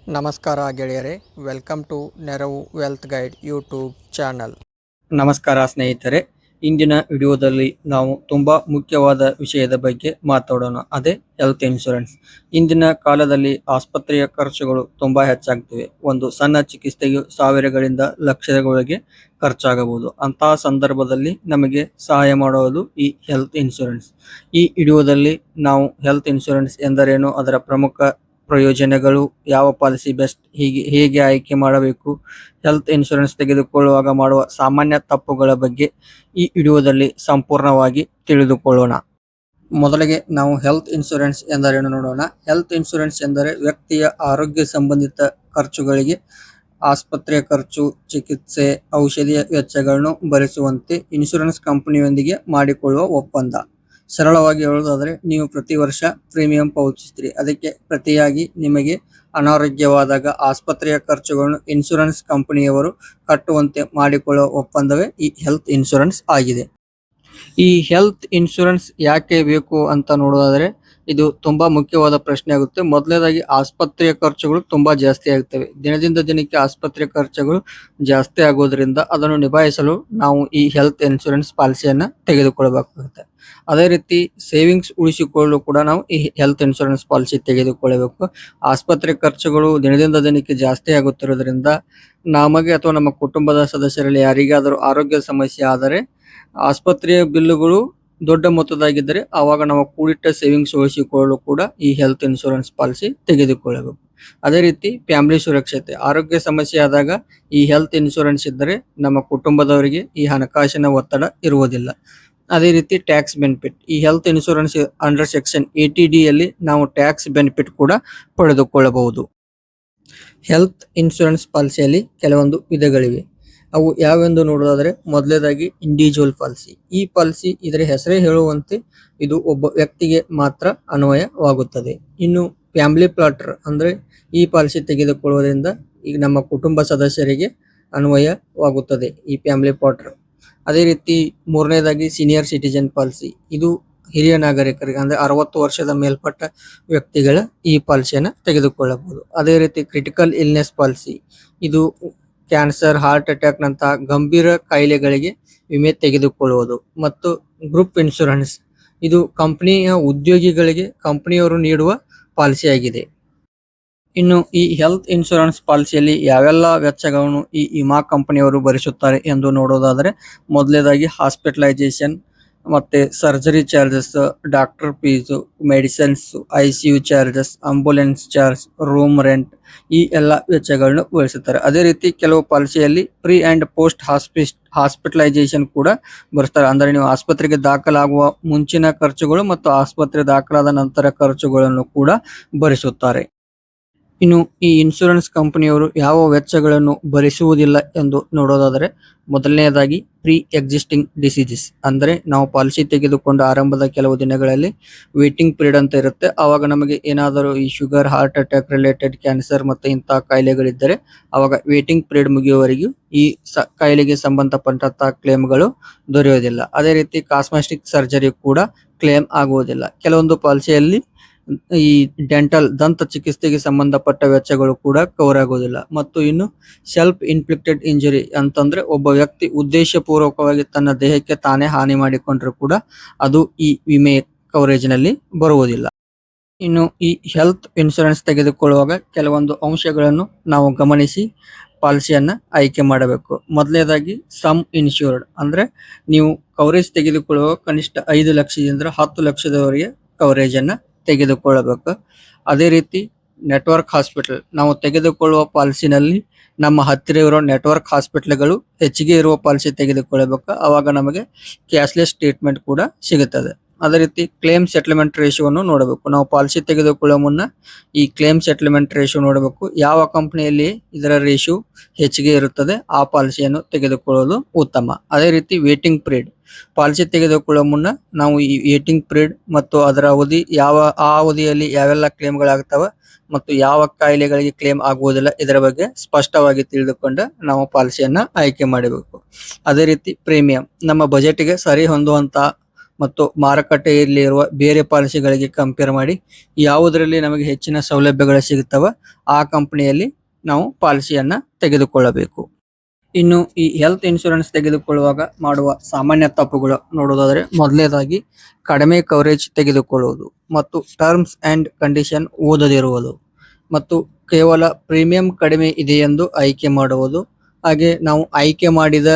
ನಮಸ್ಕಾರ ಗೆಳೆಯರೇ, welcome to ನೆರವು ವೆಲ್ತ್ ಗೈಡ್ ಯೂಟ್ಯೂಬ್ ಚಾನಲ್. ನಮಸ್ಕಾರ ಸ್ನೇಹಿತರೆ, ಇಂದಿನ ವಿಡಿಯೋದಲ್ಲಿ ನಾವು ತುಂಬಾ ಮುಖ್ಯವಾದ ವಿಷಯದ ಬಗ್ಗೆ ಮಾತಾಡೋಣ. ಅದೇ ಹೆಲ್ತ್ ಇನ್ಶೂರೆನ್ಸ್. ಇಂದಿನ ಕಾಲದಲ್ಲಿ ಆಸ್ಪತ್ರೆಯ ಖರ್ಚುಗಳು ತುಂಬಾ ಹೆಚ್ಚಾಗ್ತಿವೆ. ಒಂದು ಸಣ್ಣ ಚಿಕಿತ್ಸೆಯು ಸಾವಿರಗಳಿಂದ ಲಕ್ಷಗಳವರೆಗೆ ಖರ್ಚಾಗಬಹುದು. ಅಂತಹ ಸಂದರ್ಭದಲ್ಲಿ ನಮಗೆ ಸಹಾಯ ಮಾಡುವುದು ಈ ಹೆಲ್ತ್ ಇನ್ಶೂರೆನ್ಸ್. ಈ ವಿಡಿಯೋದಲ್ಲಿ ನಾವು ಹೆಲ್ತ್ ಇನ್ಶೂರೆನ್ಸ್ ಎಂದರೇನು, ಅದರ ಪ್ರಮುಖ ಪ್ರಯೋಜನಗಳು, ಯಾವ ಪಾಲಿಸಿ ಬೆಸ್ಟ್, ಹೇಗೆ ಆಯ್ಕೆ ಮಾಡಬೇಕು, ಹೆಲ್ತ್ ಇನ್ಶೂರೆನ್ಸ್ ತೆಗೆದುಕೊಳ್ಳುವಾಗ ಮಾಡುವ ಸಾಮಾನ್ಯ ತಪ್ಪುಗಳ ಬಗ್ಗೆ ಈ ವಿಡಿಯೋದಲ್ಲಿ ಸಂಪೂರ್ಣವಾಗಿ ತಿಳಿದುಕೊಳ್ಳೋಣ. ಮೊದಲಿಗೆ ನಾವು ಹೆಲ್ತ್ ಇನ್ಶೂರೆನ್ಸ್ ಎಂದರೇನು ನೋಡೋಣ. ಹೆಲ್ತ್ ಇನ್ಶೂರೆನ್ಸ್ ಎಂದರೆ ವ್ಯಕ್ತಿಯ ಆರೋಗ್ಯ ಸಂಬಂಧಿತ ಖರ್ಚುಗಳಿಗೆ ಆಸ್ಪತ್ರೆ ಖರ್ಚು, ಚಿಕಿತ್ಸೆ, ಔಷಧಿಯ ವೆಚ್ಚಗಳನ್ನು ಭರಿಸುವಂತೆ ಇನ್ಶೂರೆನ್ಸ್ ಕಂಪನಿಯೊಂದಿಗೆ ಮಾಡಿಕೊಳ್ಳುವ ಒಪ್ಪಂದ. ಸರಳವಾಗಿ ಹೇಳುವುದಾದರೆ, ನೀವು ಪ್ರತಿ ವರ್ಷ ಪ್ರೀಮಿಯಂ ಪಾವತಿಸ್ತೀರಿ. ಅದಕ್ಕೆ ಪ್ರತಿಯಾಗಿ ನಿಮಗೆ ಅನಾರೋಗ್ಯವಾದಾಗ ಆಸ್ಪತ್ರೆಯ ಖರ್ಚುಗಳನ್ನು ಇನ್ಶೂರೆನ್ಸ್ ಕಂಪನಿಯವರು ಕಟ್ಟುವಂತೆ ಮಾಡಿಕೊಳ್ಳುವ ಒಪ್ಪಂದವೇ ಈ ಹೆಲ್ತ್ ಇನ್ಶೂರೆನ್ಸ್ ಆಗಿದೆ. ಈ ಹೆಲ್ತ್ ಇನ್ಶೂರೆನ್ಸ್ ಯಾಕೆ ಬೇಕು ಅಂತ ನೋಡೋದಾದ್ರೆ, ಇದು ತುಂಬಾ ಮುಖ್ಯವಾದ ಪ್ರಶ್ನೆ ಆಗುತ್ತೆ. ಮೊದಲನೇದಾಗಿ, ಆಸ್ಪತ್ರೆಯ ಖರ್ಚುಗಳು ತುಂಬಾ ಜಾಸ್ತಿ ಆಗ್ತವೆ. ದಿನದಿಂದ ದಿನಕ್ಕೆ ಆಸ್ಪತ್ರೆ ಖರ್ಚುಗಳು ಜಾಸ್ತಿ ಆಗೋದ್ರಿಂದ ಅದನ್ನು ನಿಭಾಯಿಸಲು ನಾವು ಈ ಹೆಲ್ತ್ ಇನ್ಶೂರೆನ್ಸ್ ಪಾಲಿಸಿಯನ್ನ ತೆಗೆದುಕೊಳ್ಳಬೇಕಾಗುತ್ತೆ. ಅದೇ ರೀತಿ ಸೇವಿಂಗ್ಸ್ ಉಳಿಸಿಕೊಳ್ಳಲು ಕೂಡ ನಾವು ಈ ಹೆಲ್ತ್ ಇನ್ಶೂರೆನ್ಸ್ ಪಾಲಿಸಿ ತೆಗೆದುಕೊಳ್ಳಬೇಕು. ಆಸ್ಪತ್ರೆ ಖರ್ಚುಗಳು ದಿನದಿಂದ ದಿನಕ್ಕೆ ಜಾಸ್ತಿ ಆಗುತ್ತಿರುವುದರಿಂದ ನಮಗೆ ಅಥವಾ ನಮ್ಮ ಕುಟುಂಬದ ಸದಸ್ಯರಲ್ಲಿ ಯಾರಿಗಾದರೂ ಆರೋಗ್ಯ ಸಮಸ್ಯೆ ಆದರೆ ಆಸ್ಪತ್ರೆಯ ಬಿಲ್ಲುಗಳು ದೊಡ್ಡ ಮೊತ್ತದಾಗಿದ್ದರೆ ಆವಾಗ ನಾವು ಕೂಡಿಟ್ಟ ಸೇವಿಂಗ್ಸ್ ಉಳಿಸಿಕೊಳ್ಳಲು ಕೂಡ ಈ ಹೆಲ್ತ್ ಇನ್ಶೂರೆನ್ಸ್ ಪಾಲಿಸಿ ತೆಗೆದುಕೊಳ್ಳಬೇಕು. ಅದೇ ರೀತಿ ಫ್ಯಾಮಿಲಿ ಸುರಕ್ಷತೆ, ಆರೋಗ್ಯ ಸಮಸ್ಯೆ ಆದಾಗ ಈ ಹೆಲ್ತ್ ಇನ್ಶೂರೆನ್ಸ್ ಇದ್ದರೆ ನಮ್ಮ ಕುಟುಂಬದವರಿಗೆ ಈ ಹಣಕಾಸಿನ ಒತ್ತಡ ಇರುವುದಿಲ್ಲ. ಅದೇ ರೀತಿ ಟ್ಯಾಕ್ಸ್ ಬೆನಿಫಿಟ್, ಈ health insurance under section 80D ಯಲ್ಲಿ ನಾವು ಟ್ಯಾಕ್ಸ್ ಬೆನಿಫಿಟ್ ಕೂಡ ಪಡೆದುಕೊಳ್ಳಬಹುದು. ಹೆಲ್ತ್ ಇನ್ಶೂರೆನ್ಸ್ ಪಾಲಿಸಿಯಲ್ಲಿ ಕೆಲವೊಂದು ವಿಧಗಳಿವೆ. ಅವು ಯಾವೆಂದು ನೋಡೋದಾದ್ರೆ, ಮೊದಲನೇದಾಗಿ ಇಂಡಿವಿಜುವಲ್ ಪಾಲಿಸಿ. ಈ ಪಾಲಿಸಿ ಇದರ ಹೆಸರೇ ಹೇಳುವಂತೆ ಇದು ಒಬ್ಬ ವ್ಯಕ್ತಿಗೆ ಮಾತ್ರ ಅನ್ವಯವಾಗುತ್ತದೆ. ಇನ್ನು ಫ್ಯಾಮಿಲಿ ಪ್ಲಾಟರ್ ಅಂದ್ರೆ ಈ ಪಾಲಿಸಿ ತೆಗೆದುಕೊಳ್ಳುವುದರಿಂದ ಈಗ ನಮ್ಮ ಕುಟುಂಬ ಸದಸ್ಯರಿಗೆ ಅನ್ವಯವಾಗುತ್ತದೆ ಈ ಫ್ಯಾಮಿಲಿ ಪ್ಲಾಟರ್. ಅದೇ ರೀತಿ ಮೂರನೇದಾಗಿ ಸೀನಿಯರ್ ಸಿಟಿಜನ್ ಪಾಲಿಸಿ. ಇದು ಹಿರಿಯ ನಾಗರಿಕರಿಗೆ ಅಂದ್ರೆ 60 ವರ್ಷದ ಮೇಲ್ಪಟ್ಟ ವ್ಯಕ್ತಿಗಳ ಈ ಪಾಲಿಸಿಯನ್ನು ತೆಗೆದುಕೊಳ್ಳಬಹುದು. ಅದೇ ರೀತಿ ಕ್ರಿಟಿಕಲ್ ಇಲ್ನೆಸ್ ಪಾಲಿಸಿ, ಇದು ಕ್ಯಾನ್ಸರ್, ಹಾರ್ಟ್ ಅಟ್ಯಾಕ್ ನಂತಹ ಗಂಭೀರ ಕಾಯಿಲೆಗಳಿಗೆ ವಿಮೆ ತೆಗೆದುಕೊಳ್ಳುವುದು. ಮತ್ತು ಗ್ರೂಪ್ ಇನ್ಶೂರೆನ್ಸ್, ಇದು ಕಂಪನಿಯ ಉದ್ಯೋಗಿಗಳಿಗೆ ಕಂಪನಿಯವರು ನೀಡುವ ಪಾಲಿಸಿ ಆಗಿದೆ. ಇನ್ನು ಈ ಹೆಲ್ತ್ ಇನ್ಶೂರೆನ್ಸ್ ಪಾಲಿಸಿಯಲ್ಲಿ ಯಾವೆಲ್ಲ ವೆಚ್ಚಗಳನ್ನು ಈ ವಿಮಾ ಕಂಪನಿಯವರು ಭರಿಸುತ್ತಾರೆ ಎಂದು ನೋಡೋದಾದರೆ, ಮೊದಲನೇದಾಗಿ ಹಾಸ್ಪಿಟಲೈಸೇಷನ್, ಮತ್ತೆ surgery charges, doctor fees, medicines, ICU charges, ambulance charge, room rent, ಈ ಎಲ್ಲ ವೆಚ್ಚಗಳನ್ನು ಭರಿಸುತ್ತಾರೆ. ಅದೇ ರೀತಿ ಕೆಲವು ಪಾಲಿಸಿಯಲ್ಲಿ ಪ್ರೀ ಅಂಡ್ ಪೋಸ್ಟ್ ಹಾಸ್ಪಿಟಲೈಸೇಷನ್ ಕೂಡ ಭರಿಸ್ತಾರೆ. ಅಂದರೆ ನೀವು ಆಸ್ಪತ್ರೆಗೆ ದಾಖಲಾಗುವ ಮುಂಚಿನ ಖರ್ಚುಗಳು ಮತ್ತು ಆಸ್ಪತ್ರೆ ದಾಖಲಾದ ನಂತರ ಖರ್ಚುಗಳನ್ನು ಕೂಡ ಭರಿಸುತ್ತಾರೆ. ಇನ್ನು ಈ ಇನ್ಶೂರೆನ್ಸ್ ಕಂಪನಿಯವರು ಯಾವ ವೆಚ್ಚಗಳನ್ನು ಭರಿಸುವುದಿಲ್ಲ ಎಂದು ನೋಡೋದಾದರೆ, ಮೊದಲನೆಯದಾಗಿ ಪ್ರೀ ಎಕ್ಸಿಸ್ಟಿಂಗ್ ಡಿಸೀಸಸ್, ಅಂದರೆ ನಾವು ಪಾಲಿಸಿ ತೆಗೆದುಕೊಂಡ ಆರಂಭದ ಕೆಲವು ದಿನಗಳಲ್ಲಿ ವೇಟಿಂಗ್ ಪೀರಿಯಡ್ ಅಂತ ಇರುತ್ತೆ. ಆವಾಗ ನಮಗೆ ಏನಾದರೂ ಈ sugar, heart attack related, cancer ಮತ್ತು ಇಂತಹ ಕಾಯಿಲೆಗಳಿದ್ದರೆ ಆವಾಗ ವೇಟಿಂಗ್ ಪೀರಿಯಡ್ ಮುಗಿಯುವವರೆಗೂ ಈ ಕಾಯಿಲೆಗೆ ಸಂಬಂಧಪಟ್ಟಂತಹ ಕ್ಲೇಮ್ಗಳು ದೊರೆಯುವುದಿಲ್ಲ. ಅದೇ ರೀತಿ ಕಾಸ್ಮೆಟಿಕ್ ಸರ್ಜರಿ ಕೂಡ ಕ್ಲೇಮ್ ಆಗುವುದಿಲ್ಲ. ಕೆಲವೊಂದು ಪಾಲಿಸಿಯಲ್ಲಿ ಈ ಡೆಂಟಲ್, ದಂತ ಚಿಕಿತ್ಸೆಗೆ ಸಂಬಂಧಪಟ್ಟ ವೆಚ್ಚಗಳು ಕೂಡ ಕವರ್ ಆಗುವುದಿಲ್ಲ. ಮತ್ತು ಇನ್ನು ಸೆಲ್ಫ್ ಇನ್ಫ್ಲಿಕ್ಟೆಡ್ ಇಂಜುರಿ ಅಂತಂದ್ರೆ ಒಬ್ಬ ವ್ಯಕ್ತಿ ಉದ್ದೇಶಪೂರ್ವಕವಾಗಿ ತನ್ನ ದೇಹಕ್ಕೆ ತಾನೇ ಹಾನಿ ಮಾಡಿಕೊಂಡ್ರೂ ಕೂಡ ಅದು ಈ ವಿಮೆ ಕವರೇಜ್ ನಲ್ಲಿ ಬರುವುದಿಲ್ಲ. ಇನ್ನು ಈ ಹೆಲ್ತ್ ಇನ್ಶೂರೆನ್ಸ್ ತೆಗೆದುಕೊಳ್ಳುವಾಗ ಕೆಲವೊಂದು ಅಂಶಗಳನ್ನು ನಾವು ಗಮನಿಸಿ ಪಾಲಿಸಿಯನ್ನ ಆಯ್ಕೆ ಮಾಡಬೇಕು. ಮೊದಲನೇದಾಗಿ ಸಮ್ ಇನ್ಶೂರ್ಡ್, ಅಂದ್ರೆ ನೀವು ಕವರೇಜ್ ತೆಗೆದುಕೊಳ್ಳುವ ಕನಿಷ್ಠ 5 ಲಕ್ಷದಿಂದ 10 ಲಕ್ಷದವರೆಗೆ ಕವರೇಜ್ ಅನ್ನ ತೆಗೆದುಕೊಳ್ಳಬೇಕು. ಅದೇ ರೀತಿ ನೆಟ್ವರ್ಕ್ ಹಾಸ್ಪಿಟಲ್, ನಾವು ತೆಗೆದುಕೊಳ್ಳುವ ಪಾಲಿಸಿನಲ್ಲಿ ನಮ್ಮ ಹತ್ತಿರ ಇರುವ ನೆಟ್ವರ್ಕ್ ಹಾಸ್ಪಿಟಲ್ಗಳು ಹೆಚ್ಚಿಗೆ ಇರುವ ಪಾಲಿಸಿ ತೆಗೆದುಕೊಳ್ಳಬೇಕು. ಆವಾಗ ನಮಗೆ ಕ್ಯಾಶ್ಲೆಸ್ ಟ್ರೀಟ್ಮೆಂಟ್ ಕೂಡ ಸಿಗುತ್ತದೆ. ಅದೇ ರೀತಿ ಕ್ಲೇಮ್ ಸೆಟಲ್ಮೆಂಟ್ ರೇಷಿಯೋವನ್ನು ನೋಡಬೇಕು. ನಾವು ಪಾಲಿಸಿ ತೆಗೆದುಕೊಳ್ಳುವ ಮುನ್ನ ಈ ಕ್ಲೇಮ್ ಸೆಟಲ್ಮೆಂಟ್ ರೇಷಿಯೋ ನೋಡಬೇಕು. ಯಾವ ಕಂಪನಿಯಲ್ಲಿ ಇದರ ರೇಷಿಯೋ ಹೆಚ್ಚಿಗೆ ಇರುತ್ತದೆ ಆ ಪಾಲಿಸಿಯನ್ನು ತೆಗೆದುಕೊಳ್ಳುವುದು ಉತ್ತಮ. ಅದೇ ರೀತಿ ವೇಟಿಂಗ್ ಪೀರಿಯಡ್, ಪಾಲಿಸಿ ತೆಗೆದುಕೊಳ್ಳುವ ಮುನ್ನ ನಾವು ಈ ವೇಟಿಂಗ್ ಪೀರಿಯಡ್ ಮತ್ತು ಅದರ ಅವಧಿ, ಆ ಅವಧಿಯಲ್ಲಿ ಯಾವೆಲ್ಲ ಕ್ಲೇಮ್ಗಳಾಗ್ತವೆ ಮತ್ತು ಯಾವ ಕಾಯಿಲೆಗಳಿಗೆ ಕ್ಲೇಮ್ ಆಗುವುದಿಲ್ಲ, ಇದರ ಬಗ್ಗೆ ಸ್ಪಷ್ಟವಾಗಿ ತಿಳಿದುಕೊಂಡು ನಾವು ಪಾಲಿಸಿಯನ್ನ ಆಯ್ಕೆ ಮಾಡಬೇಕು. ಅದೇ ರೀತಿ ಪ್ರೀಮಿಯಂ, ನಮ್ಮ ಬಜೆಟ್ಗೆ ಸರಿ ಹೊಂದುವಂತ ಮತ್ತು ಮಾರುಕಟ್ಟೆಯಲ್ಲಿ ಇರುವ ಬೇರೆ ಪಾಲಿಸಿಗಳಿಗೆ ಕಂಪೇರ್ ಮಾಡಿ ಯಾವುದರಲ್ಲಿ ನಮಗೆ ಹೆಚ್ಚಿನ ಸೌಲಭ್ಯಗಳು ಸಿಗುತ್ತವ ಆ ಕಂಪನಿಯಲ್ಲಿ ನಾವು ಪಾಲಿಸಿಯನ್ನ ತೆಗೆದುಕೊಳ್ಳಬೇಕು. ಇನ್ನು ಈ ಹೆಲ್ತ್ ಇನ್ಶೂರೆನ್ಸ್ ತೆಗೆದುಕೊಳ್ಳುವಾಗ ಮಾಡುವ ಸಾಮಾನ್ಯ ತಪ್ಪುಗಳು ನೋಡೋದಾದ್ರೆ, ಮೊದಲನೇದಾಗಿ ಕಡಿಮೆ ಕವರೇಜ್ ತೆಗೆದುಕೊಳ್ಳುವುದು ಮತ್ತು ಟರ್ಮ್ಸ್ ಅಂಡ್ ಕಂಡೀಷನ್ ಓದದಿರುವುದು ಮತ್ತು ಕೇವಲ ಪ್ರೀಮಿಯಂ ಕಡಿಮೆ ಇದೆ ಎಂದು ಆಯ್ಕೆ ಮಾಡುವುದು. ಹಾಗೆ ನಾವು ಆಯ್ಕೆ ಮಾಡಿದ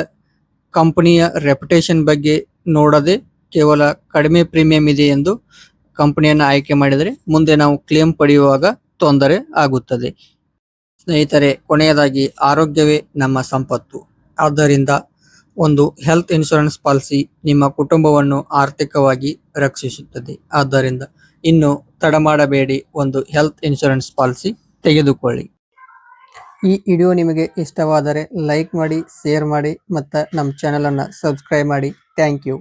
ಕಂಪನಿಯ ರೆಪ್ಯುಟೇಷನ್ ಬಗ್ಗೆ ನೋಡದೆ ಕೇವಲ ಕಡಿಮೆ ಪ್ರೀಮಿಯಂ ಇದೆ ಎಂದು ಕಂಪನಿಯನ್ನು ಆಯ್ಕೆ ಮಾಡಿದರೆ ಮುಂದೆ ನಾವು ಕ್ಲೇಮ್ ಪಡೆಯುವಾಗ ತೊಂದರೆ ಆಗುತ್ತದೆ. ಸ್ನೇಹಿತರೆ, ಕೊನೆಯದಾಗಿ ಆರೋಗ್ಯವೇ ನಮ್ಮ ಸಂಪತ್ತು. ಆದ್ದರಿಂದ ಒಂದು ಹೆಲ್ತ್ ಇನ್ಶೂರೆನ್ಸ್ ಪಾಲಿಸಿ ನಿಮ್ಮ ಕುಟುಂಬವನ್ನು ಆರ್ಥಿಕವಾಗಿ ರಕ್ಷಿಸುತ್ತದೆ. ಆದ್ದರಿಂದ ಇನ್ನು ತಡ ಮಾಡಬೇಡಿ, ಒಂದು ಹೆಲ್ತ್ ಇನ್ಶೂರೆನ್ಸ್ ಪಾಲಿಸಿ ತೆಗೆದುಕೊಳ್ಳಿ. ಈ ವಿಡಿಯೋ ನಿಮಗೆ ಇಷ್ಟವಾದರೆ ಲೈಕ್ ಮಾಡಿ, ಶೇರ್ ಮಾಡಿ ಮತ್ತು ನಮ್ಮ ಚಾನಲನ್ನು ಸಬ್ಸ್ಕ್ರೈಬ್ ಮಾಡಿ. Thank you.